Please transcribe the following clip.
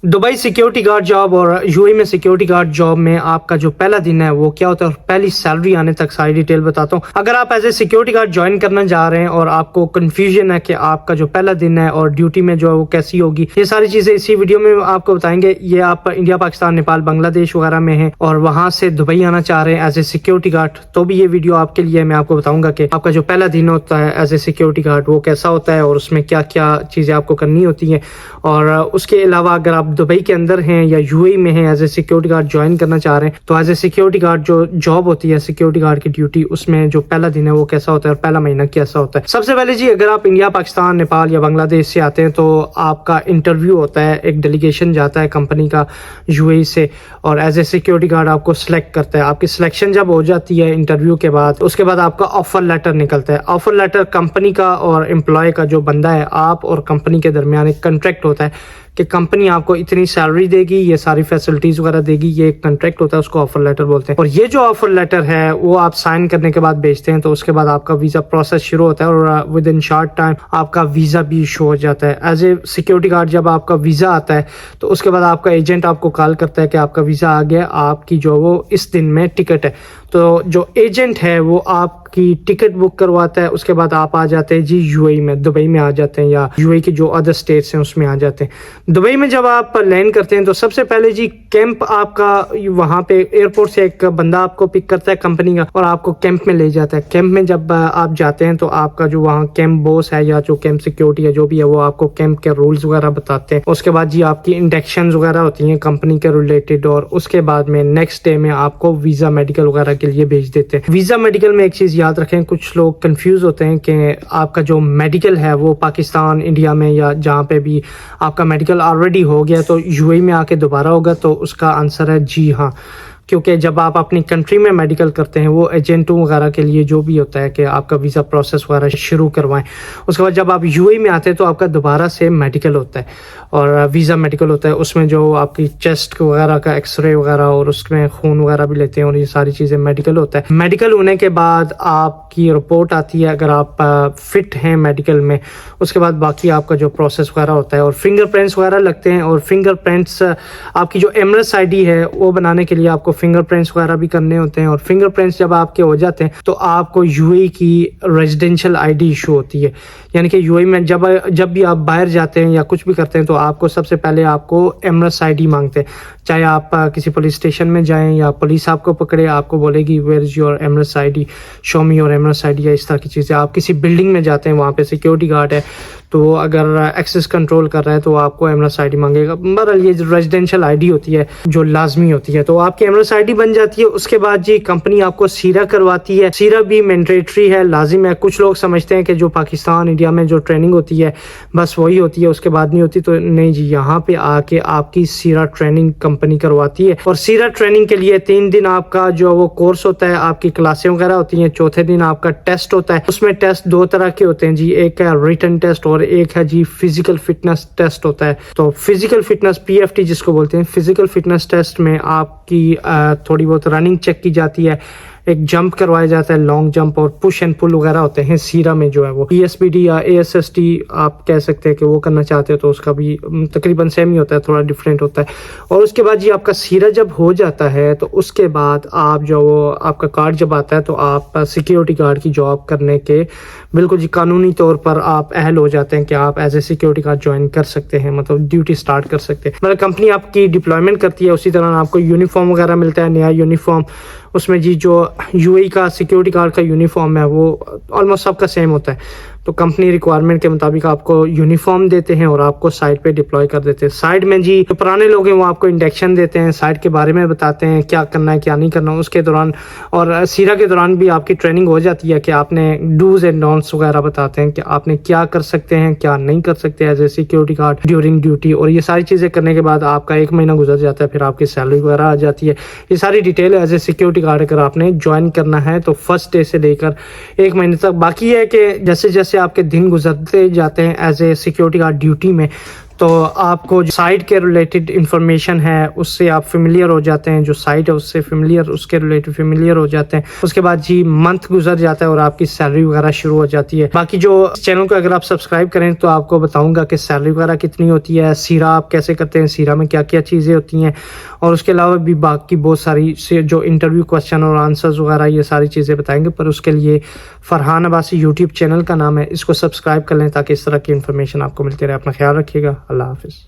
Dubai security guard job और UAE में security guard job में आपका जो पहला दिन है वो क्या होता है और पहली सैलरी आने तक सारी डिटेल बताता हूँ। अगर आप as a security guard join करना जा रहे हैं और आपको कंफ्यूजन है कि आपका जो पहला दिन है और ड्यूटी में जो है वो कैसी होगी, ये सारी चीजें इसी वीडियो में आपको बताएंगे। ये आप इंडिया, पाकिस्तान, नेपाल, बांग्लादेश वगैरह में है और वहां से दुबई आना चाह रहे हैं एज ए सिक्योरिटी गार्ड, तो भी ये वीडियो आपके लिए। मैं आपको बताऊंगा कि आपका जो पहला दिन होता है एज ए सिक्योरिटी गार्ड वो कैसा होता है और उसमें क्या क्या चीजें आपको करनी होती है। और उसके अलावा अगर आप दुबई के अंदर हैं या यूएई में हैं as a security guard join करना चाह रहे हैं, तो एज ए सिक्योरिटी गार्ड जो जॉब होती है सिक्योरिटी गार्ड की ड्यूटी, उसमें जो पहला दिन है वो कैसा होता है और पहला महीना कैसा होता है। सबसे पहले जी, अगर आप इंडिया, पाकिस्तान, नेपाल या बांग्लादेश से आते हैं तो आपका इंटरव्यू होता है, एक डेलीगेशन जाता है कंपनी का यूएई से और एज ए सिक्योरिटी गार्ड आपको सिलेक्ट करता है। आपकी सिलेक्शन जब हो जाती है इंटरव्यू के बाद, उसके बाद आपका ऑफर लेटर निकलता है। ऑफर लेटर कंपनी का और एम्प्लॉय का जो बंदा है, आप और कंपनी के दरमियान एक कॉन्ट्रैक्ट होता है कि कंपनी आपको इतनी सैलरी देगी, ये सारी फैसिलिटीज वगैरह देगी। ये एक कॉन्ट्रैक्ट होता है, उसको ऑफर लेटर बोलते हैं। और ये जो ऑफर लेटर है वो आप साइन करने के बाद भेजते हैं, तो उसके बाद आपका वीजा प्रोसेस शुरू होता है और विद इन शॉर्ट टाइम आपका वीजा भी इशू हो जाता है। एज ए सिक्योरिटी गार्ड जब आपका वीजा आता है तो उसके बाद आपका एजेंट आपको कॉल करता है कि आपका वीजा आ गया, आपकी जो वो इस दिन में टिकट है। तो जो एजेंट है वो आपकी टिकट बुक करवाता है। उसके बाद आप आ जाते हैं जी यूएई में, दुबई में आ जाते हैं या यूएई के जो अदर स्टेट्स हैं उसमें आ जाते हैं। दुबई में जब आप लैंड करते हैं तो सबसे पहले जी कैंप आपका, वहां पे एयरपोर्ट से एक बंदा आपको पिक करता है कंपनी का और आपको कैंप में ले जाता है। कैंप में जब आप जाते हैं तो आपका जो वहाँ कैंप बॉस है या जो कैंप सिक्योरिटी है जो भी है वो आपको कैंप के रूल्स वगैरह बताते हैं। उसके बाद जी आपकी इंडक्शन वगैरह होती हैं कंपनी के रिलेटेड और उसके बाद में नेक्स्ट डे में आपको वीजा मेडिकल वगैरह के लिए भेज देते हैं। वीजा मेडिकल में एक चीज याद रखें, कुछ लोग कंफ्यूज होते हैं कि आपका जो मेडिकल है वो पाकिस्तान, इंडिया में या जहाँ पे भी आपका मेडिकल ऑलरेडी हो गया तो यूएई में आके दोबारा होगा, तो उसका आंसर है जी हाँ। क्योंकि जब आप अपनी कंट्री में मेडिकल करते हैं वो एजेंटों वगैरह के लिए जो भी होता है कि आपका वीज़ा प्रोसेस वगैरह शुरू करवाएं। उसके बाद जब आप यूएई में आते हैं तो आपका दोबारा से मेडिकल होता है और वीज़ा मेडिकल होता है। उसमें जो आपकी चेस्ट वगैरह का एक्सरे वगैरह और उसमें खून वगैरह भी लेते हैं और ये सारी चीज़ें मेडिकल होता है। मेडिकल होने के बाद आपकी रिपोर्ट आती है अगर आप फिट हैं मेडिकल में। उसके बाद बाकी आपका जो प्रोसेस वगैरह होता है और फिंगरप्रिंट्स वगैरह लगते हैं। और फिंगरप्रिंट्स आपकी जो एमरेस आईडी है वो बनाने के लिए आपको फिंगरप्रिंट्स वगैरह भी करने होते हैं। और फिंगरप्रिंट्स जब आपके हो जाते हैं तो आपको यूएई की रेजिडेंशियल आईडी इशू होती है, यानी कि यूएई में जब भी आप बाहर जाते हैं या कुछ भी करते हैं तो आपको सबसे पहले आपको एमरेस आईडी मांगते हैं। चाहे आप किसी पुलिस स्टेशन में जाएं या पुलिस आपको पकड़े, आपको बोलेगी where is your Emirates ID, show me your Emirates ID या इस तरह की चीज़ें। आप किसी बिल्डिंग में जाते हैं, वहाँ पे सिक्योरिटी गार्ड है तो अगर एक्सेस कंट्रोल कर रहा है तो आपको एमरेस आईडी मांगेगा। बहरहाल ये रेजिडेंशियल आईडी होती है जो लाजमी होती है, तो आपकी एमरेस आईडी बन जाती है। उसके बाद जी कंपनी आपको सीरा करवाती है। सीरा भी मैंडेटरी है, लाजिम है। कुछ लोग समझते हैं कि जो पाकिस्तान, इंडिया में जो ट्रेनिंग होती है बस वही होती है, उसके बाद नहीं होती, तो नहीं जी, यहाँ पे आके आपकी सीरा ट्रेनिंग कंपनी करवाती है। और सीरा ट्रेनिंग के लिए 3 दिन आपका जो वो कोर्स होता है, आपकी क्लासें वगैरह होती हैं। चौथे दिन आपका टेस्ट होता है। उसमें टेस्ट 2 तरह के होते हैं जी, एक है रिटन टेस्ट और एक है जी फिजिकल फिटनेस टेस्ट होता है। तो फिजिकल फिटनेस पीएफटी जिसको बोलते हैं, फिजिकल फिटनेस टेस्ट में आपकी थोड़ी बहुत रनिंग चेक की जाती है, एक जंप करवाया जाता है, लॉन्ग जंप और पुश एंड पुल वगैरह होते हैं। सीरा में जो है वो पीएसपीडी या एएसएसटी आप कह सकते हैं कि वो करना चाहते हो तो उसका भी तकरीबन सेम ही होता है, थोड़ा डिफरेंट होता है। और उसके बाद जी आपका सीरा जब हो जाता है तो उसके बाद आप जो वो आपका कार्ड जब आता है तो आप सिक्योरिटी गार्ड की जॉब करने के बिल्कुल जी कानूनी तौर पर आप अहल हो जाते हैं कि आप as a security guard join कर सकते हैं, मतलब ड्यूटी स्टार्ट कर सकते हैं। मतलब कंपनी आपकी डिप्लॉयमेंट करती है, उसी तरह आपको यूनिफॉर्म वगैरह मिलता है, नया यूनिफॉर्म। उसमें जी जो यूएई का सिक्योरिटी गार्ड का यूनिफॉर्म है वो ऑलमोस्ट सबका सेम होता है। तो कंपनी रिक्वायरमेंट के मुताबिक आपको यूनिफॉर्म देते हैं और आपको साइट पे डिप्लॉय कर देते हैं। साइट में जी जो पुराने लोग हैं वो आपको इंडक्शन देते हैं, साइट के बारे में बताते हैं क्या करना है क्या नहीं करना उसके दौरान। और सीरा के दौरान भी आपकी ट्रेनिंग हो जाती है कि आपने डूज एंड डोंट्स वगैरह बताते हैं कि आपने क्या कर सकते हैं क्या नहीं कर सकते as a security guard during duty. और ये सारी चीज़ें करने के बाद आपका 1 महीना गुजर जाता है, फिर आपकी सैलरी वगैरह आ जाती है। ये सारी detail as a security guard अगर आपने ज्वाइन करना है तो फर्स्ट डे से लेकर 1 महीने तक। बाकी है कि जैसे जैसे आपके दिन गुजरते जाते हैं as a security guard duty में تو آپ کو جو سائٹ کے ریلیٹڈ انفارمیشن ہے اس سے آپ فیملیئر ہو جاتے ہیں, جو سائٹ ہے اس سے فیملیئر, اس کے ریلیٹڈ فیملیئر ہو جاتے ہیں. اس کے بعد جی منتھ گزر جاتا ہے اور آپ کی سیلری وغیرہ شروع ہو جاتی ہے. باقی جو چینل کو اگر آپ سبسکرائب کریں تو آپ کو بتاؤں گا کہ سیلری وغیرہ کتنی ہوتی ہے, سیرا آپ کیسے کرتے ہیں, سیرا میں کیا کیا چیزیں ہوتی ہیں, اور اس کے علاوہ بھی باقی بہت ساری جو انٹرویو کوسچن اور آنسرز وغیرہ یہ ساری چیزیں بتائیں گے. پر اس کے لیے فرحان عباسی یوٹیوب چینل کا نام ہے, اس کو سبسکرائب کر لیں تاکہ اس طرح کی انفارمیشن آپ کو ملتی رہے. اپنا خیال رکھیے گا. اللہ حافظ.